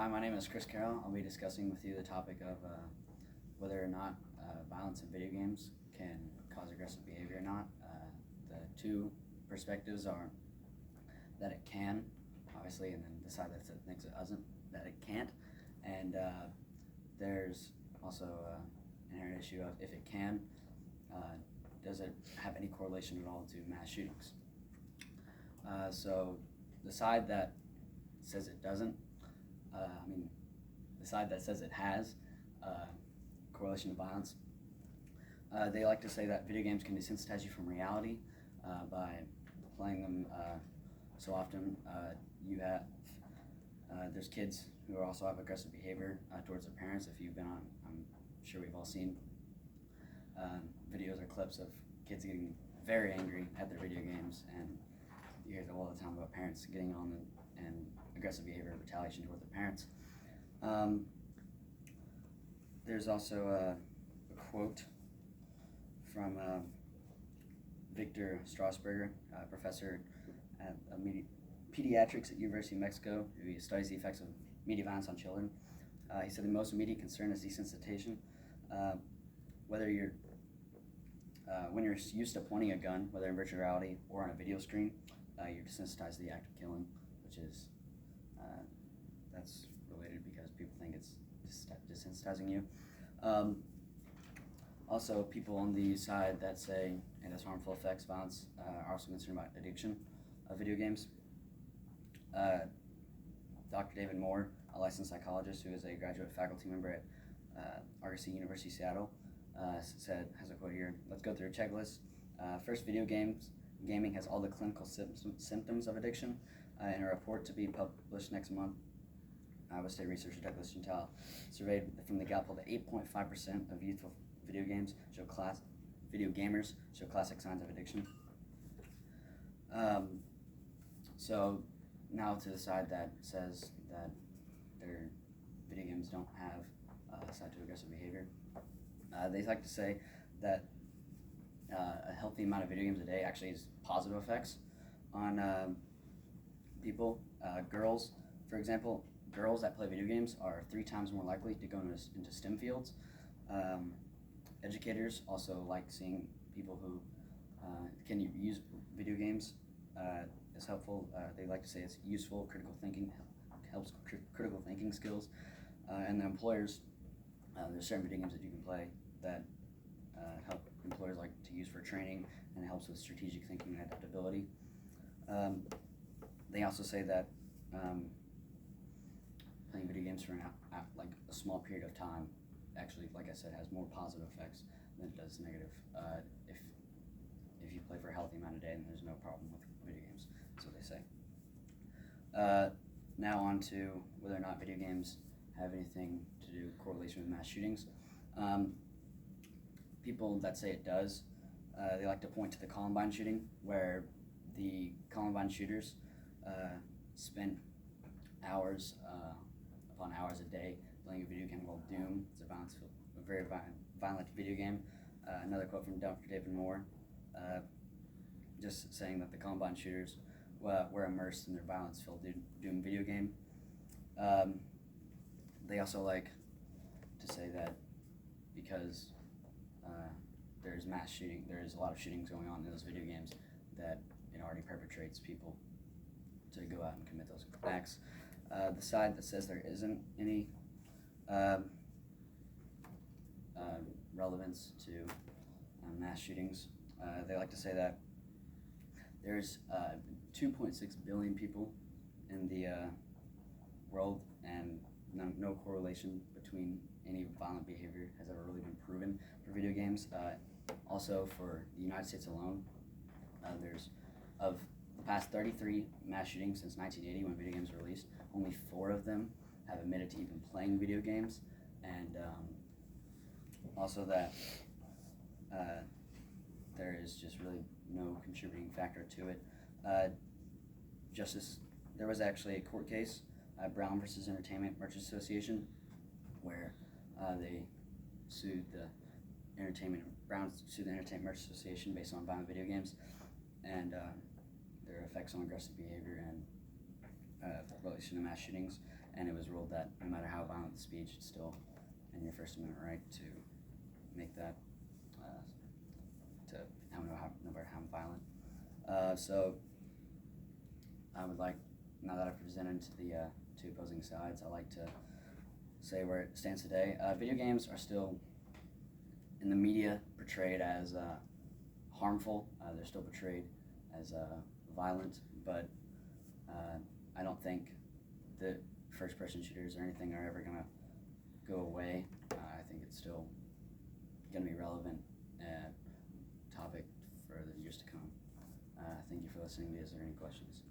Hi, my name is Chris Carroll. I'll be discussing with you the topic of whether or not violence in video games can cause aggressive behavior or not. The two perspectives are that it can, obviously, and then the side that thinks it doesn't, that it can't. And there's also an inherent issue of if it can, does it have any correlation at all to mass shootings? So the side that says it doesn't, the side that says it has correlation to violence, they like to say that video games can desensitize you from reality by playing them so often. There's kids who also have aggressive behavior towards their parents. If you've been on, I'm sure we've all seen videos or clips of kids getting very angry at their video games, and you hear all the time about parents getting on and aggressive behavior and retaliation toward their parents. There's also a quote from Victor Strasberger, professor at pediatrics at University of Mexico, who studies the effects of media violence on children. He said the most immediate concern is desensitization. Whether you're when you're used to pointing a gun, whether in virtual reality or on a video screen, you're desensitized to the act of killing, which is that's related because people think it's desensitizing you. Also, people on the side that say it has harmful effects, violence, are also concerned about addiction of video games. Dr. David Moore, a licensed psychologist who is a graduate faculty member at Argosy University, Seattle, has a quote here. Let's go through a checklist. First, gaming has all the clinical symptoms of addiction. In a report to be published next month, Iowa State researcher Douglas Gentile surveyed from the Gallup poll that 8.5% of youthful video gamers show classic signs of addiction. So now to the side that says that their video games don't have a side to aggressive behavior. They like to say that a healthy amount of video games a day actually has positive effects on people. Girls, for example, girls that play video games are 3 times more likely to go into STEM fields. Educators also like seeing people who can use video games as helpful. They like to say it's useful, critical thinking, helps critical thinking skills. And the employers, there's certain video games that you can play that help employers like to use for training, and it helps with strategic thinking and adaptability. They also say that playing video games for like a small period of time actually, like I said, has more positive effects than it does negative. If you play for a healthy amount of day, then there's no problem with video games. That's what they say. Now on to whether or not video games have anything to do with correlation with mass shootings. People that say it does, they like to point to the Columbine shooting, where the Columbine shooters spent hours upon hours a day playing a video game called Doom. It's a very violent video game. Another quote from Dr. David Moore, just saying that the Columbine shooters were immersed in their violence-filled Doom video game. They also like to say that because there's a lot of shootings going on in those video games, that it already perpetrates people to go out and commit those acts. The side that says there isn't any relevance to mass shootings, they like to say that there's 2.6 billion people in the world, and no correlation between any violent behavior has ever really been proven for video games. Also, for the United States alone, there's of the past 33 mass shootings since 1980 when video games were released, only 4 of them have admitted to even playing video games, and also that there is just really no contributing factor to it. There was actually a court case, Brown versus Entertainment Merchants Association, where they sued Brown sued the Entertainment Merchants Association based on violent video games and their effects on aggressive behavior and relation to mass shootings. and it was ruled that no matter how violent the speech, it's still in your First Amendment right to make that, no matter how violent. So I would like, now that I've presented to the two opposing sides, I like to say where it stands today. Video games are still in the media portrayed as harmful. They're still portrayed as violent, but I don't think that first-person shooters or anything are ever going to go away. I think it's still going to be relevant topic for the years to come. Thank you for listening. Is there any questions?